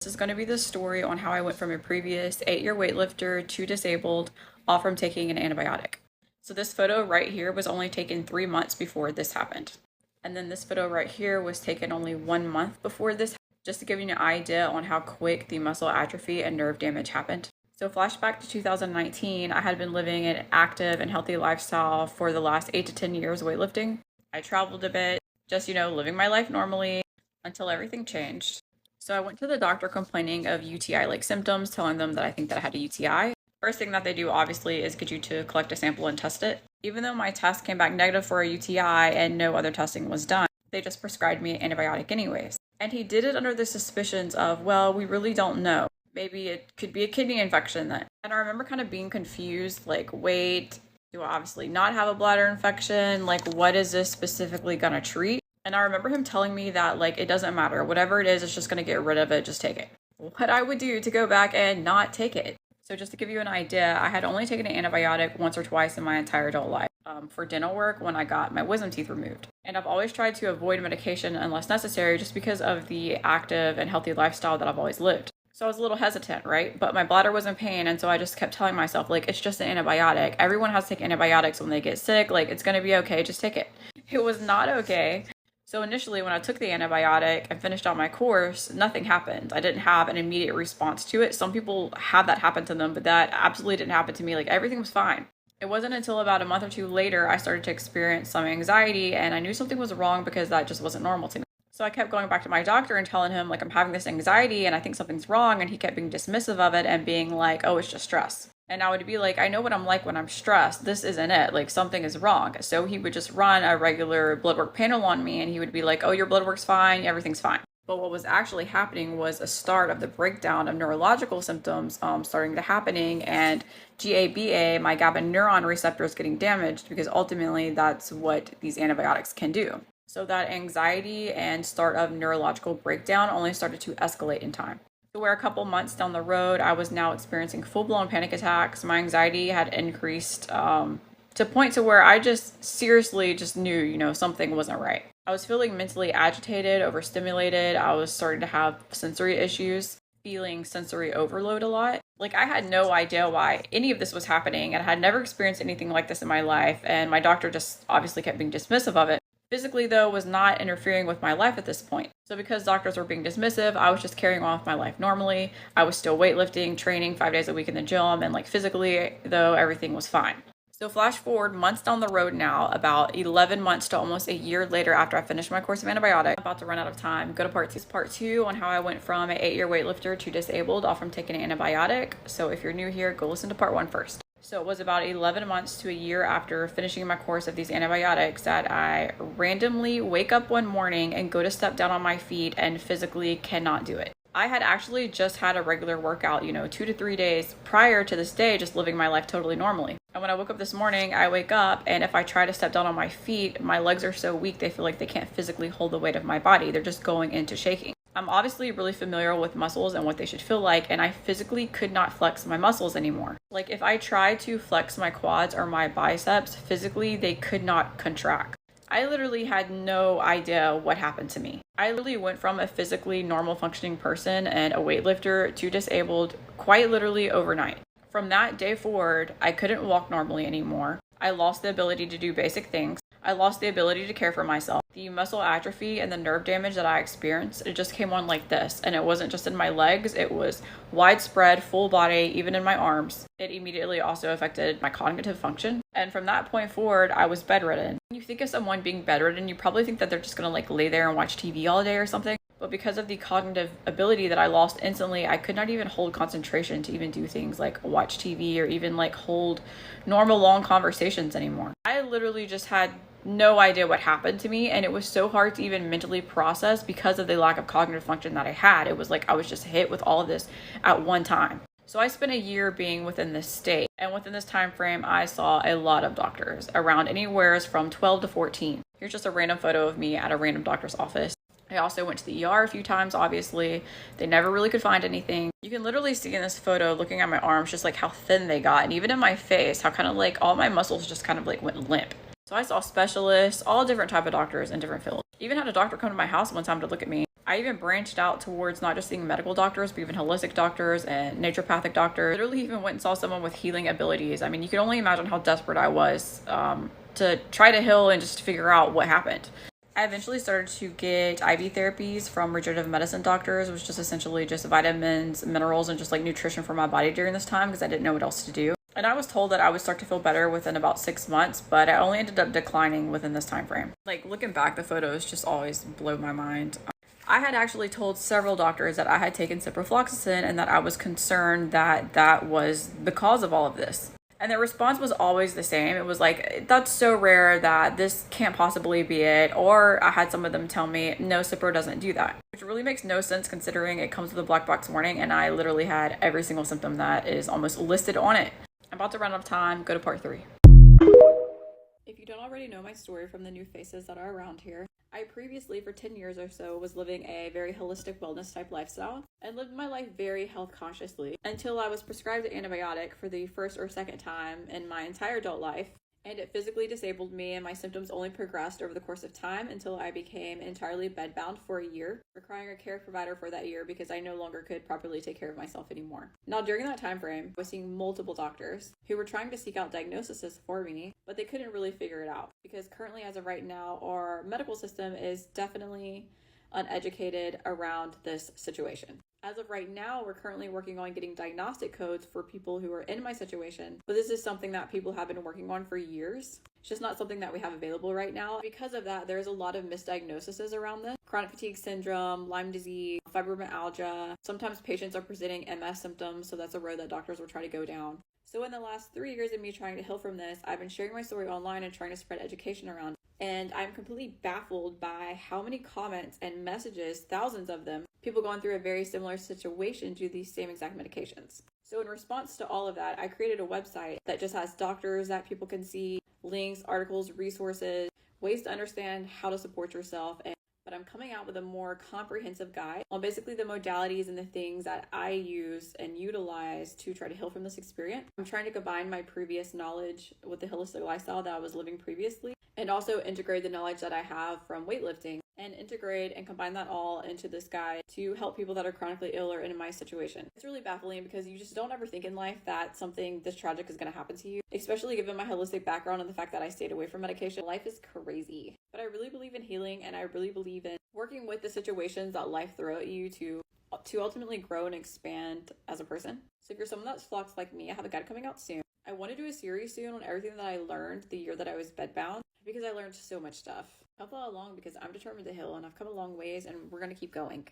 This is going to be the story on how I went from a previous 8-year weightlifter to disabled, all from taking an antibiotic. So this photo right here was only taken 3 months before this happened. And then this photo right here was taken only 1 month before this, just to give you an idea on how quick the muscle atrophy and nerve damage happened. So flashback to 2019, I had been living an active and healthy lifestyle for the last 8 to 10 years weightlifting. I traveled a bit, just, living my life normally until everything changed. So I went to the doctor complaining of UTI-like symptoms, telling them that I think that I had a UTI. First thing that they do, obviously, is get you to collect a sample and test it. Even though my test came back negative for a UTI and no other testing was done, they just prescribed me an antibiotic anyways. And he did it under the suspicions of, well, we really don't know. Maybe it could be a kidney infection then. And I remember kind of being confused, like, wait, do I obviously not have a bladder infection? Like, what is this specifically gonna treat? And I remember him telling me that, like, it doesn't matter. Whatever it is, it's just going to get rid of it. Just take it. What I would do to go back and not take it. So just to give you an idea, I had only taken an antibiotic once or twice in my entire adult life for dental work when I got my wisdom teeth removed. And I've always tried to avoid medication unless necessary just because of the active and healthy lifestyle that I've always lived. So I was a little hesitant, right? But my bladder was in pain, and so I just kept telling myself, like, it's just an antibiotic. Everyone has to take antibiotics when they get sick. Like, it's going to be okay. Just take it. It was not okay. So initially, when I took the antibiotic and finished out my course, nothing happened. I didn't have an immediate response to it. Some people have that happen to them, but that absolutely didn't happen to me. Like, everything was fine. It wasn't until about a month or two later I started to experience some anxiety, and I knew something was wrong because that just wasn't normal to me. So I kept going back to my doctor and telling him, like, I'm having this anxiety and I think something's wrong, and he kept being dismissive of it and being like, oh, it's just stress. And I would be like, I know what I'm like when I'm stressed. This isn't it. Like, something is wrong. So he would just run a regular blood work panel on me, and he would be like, oh, your blood work's fine. Everything's fine. But what was actually happening was a start of the breakdown of neurological symptoms starting to happening, and GABA, my GABA neuron receptors, getting damaged, because ultimately that's what these antibiotics can do. So that anxiety and start of neurological breakdown only started to escalate in time. So where a couple months down the road, I was now experiencing full-blown panic attacks. My anxiety had increased to a point to where I just seriously just knew, something wasn't right. I was feeling mentally agitated, overstimulated. I was starting to have sensory issues, feeling sensory overload a lot. Like, I had no idea why any of this was happening, and I had never experienced anything like this in my life, and my doctor just obviously kept being dismissive of it. Physically, though, was not interfering with my life at this point. So because doctors were being dismissive, I was just carrying on with my life normally. I was still weightlifting, training 5 days a week in the gym, and physically, though, everything was fine. So flash forward months down the road now, about 11 months to almost a year later after I finished my course of antibiotics. I'm about to run out of time. Go to part 2. This is part 2 on how I went from an 8-year weightlifter to disabled, all from taking an antibiotic. So if you're new here, go listen to part 1 first. So it was about 11 months to a year after finishing my course of these antibiotics that I randomly wake up one morning and go to step down on my feet and physically cannot do it. I had actually just had a regular workout, 2 to 3 days prior to this day, just living my life totally normally. And when I woke up this morning, I wake up, and if I try to step down on my feet, my legs are so weak, they feel like they can't physically hold the weight of my body. They're just going into shaking. I'm obviously really familiar with muscles and what they should feel like, and I physically could not flex my muscles anymore. Like, if I tried to flex my quads or my biceps, physically they could not contract. I literally had no idea what happened to me. I literally went from a physically normal functioning person and a weightlifter to disabled quite literally overnight. From that day forward, I couldn't walk normally anymore. I lost the ability to do basic things. I lost the ability to care for myself. The muscle atrophy and the nerve damage that I experienced, it just came on like this. And it wasn't just in my legs, it was widespread, full body, even in my arms. It immediately also affected my cognitive function. And from that point forward, I was bedridden. When you think of someone being bedridden, you probably think that they're just gonna lay there and watch TV all day or something. But because of the cognitive ability that I lost instantly, I could not even hold concentration to even do things like watch TV or even hold normal long conversations anymore. I literally just had no idea what happened to me, and it was so hard to even mentally process because of the lack of cognitive function that I had. It was like I was just hit with all of this at one time. So I spent a year being within this state, and within this time frame, I saw a lot of doctors, around anywhere from 12 to 14. Here's just a random photo of me at a random doctor's office. I also went to the ER a few times, obviously. They never really could find anything. You can literally see in this photo, looking at my arms, just how thin they got. And even in my face, how all my muscles just went limp. So I saw specialists, all different type of doctors in different fields. Even had a doctor come to my house one time to look at me. I even branched out towards not just seeing medical doctors, but even holistic doctors and naturopathic doctors. Literally even went and saw someone with healing abilities. I mean, you can only imagine how desperate I was to try to heal and just to figure out what happened. I eventually started to get IV therapies from regenerative medicine doctors, which just essentially just vitamins, minerals, and just like nutrition for my body during this time because I didn't know what else to do. And I was told that I would start to feel better within about 6 months, but I only ended up declining within this time frame. Like looking back, the photos just always blow my mind. I had actually told several doctors that I had taken ciprofloxacin and that I was concerned that that was the cause of all of this. And their response was always the same. It was like, that's so rare that this can't possibly be it. Or I had some of them tell me, no, Cipro doesn't do that. Which really makes no sense considering it comes with a black box warning and I literally had every single symptom that is almost listed on it. I'm about to run out of time. Go to part 3. If you don't already know my story from the new faces that are around here, I previously, for 10 years or so, was living a very holistic wellness type lifestyle and lived my life very health consciously until I was prescribed an antibiotic for the first or second time in my entire adult life. And it physically disabled me, and my symptoms only progressed over the course of time until I became entirely bedbound for a year, requiring a care provider for that year because I no longer could properly take care of myself anymore. Now, during that time frame, I was seeing multiple doctors who were trying to seek out diagnoses for me, but they couldn't really figure it out because currently, as of right now, our medical system is definitely uneducated around this situation. As of right now, we're currently working on getting diagnostic codes for people who are in my situation, but this is something that people have been working on for years. It's just not something that we have available right now. Because of that, there's a lot of misdiagnoses around this. Chronic fatigue syndrome, Lyme disease, fibromyalgia. Sometimes patients are presenting MS symptoms, so that's a road that doctors will try to go down. So in the last 3 years of me trying to heal from this, I've been sharing my story online and trying to spread education around it. And I'm completely baffled by how many comments and messages, thousands of them, people going through a very similar situation do these same exact medications. So in response to all of that, I created a website that just has doctors that people can see, links, articles, resources, ways to understand how to support yourself. But I'm coming out with a more comprehensive guide on basically the modalities and the things that I use and utilize to try to heal from this experience. I'm trying to combine my previous knowledge with the holistic lifestyle that I was living previously, and also integrate the knowledge that I have from weightlifting and integrate and combine that all into this guide to help people that are chronically ill or in my situation. It's really baffling because you just don't ever think in life that something this tragic is going to happen to you, especially given my holistic background and the fact that I stayed away from medication. Life is crazy. But I really believe in healing, and I really believe in working with the situations that life throw at you to ultimately grow and expand as a person. So if you're someone that's flux like me, I have a guide coming out soon. I want to do a series soon on everything that I learned the year that I was bedbound because I learned so much stuff. I'll follow along because I'm determined to heal and I've come a long ways and we're going to keep going.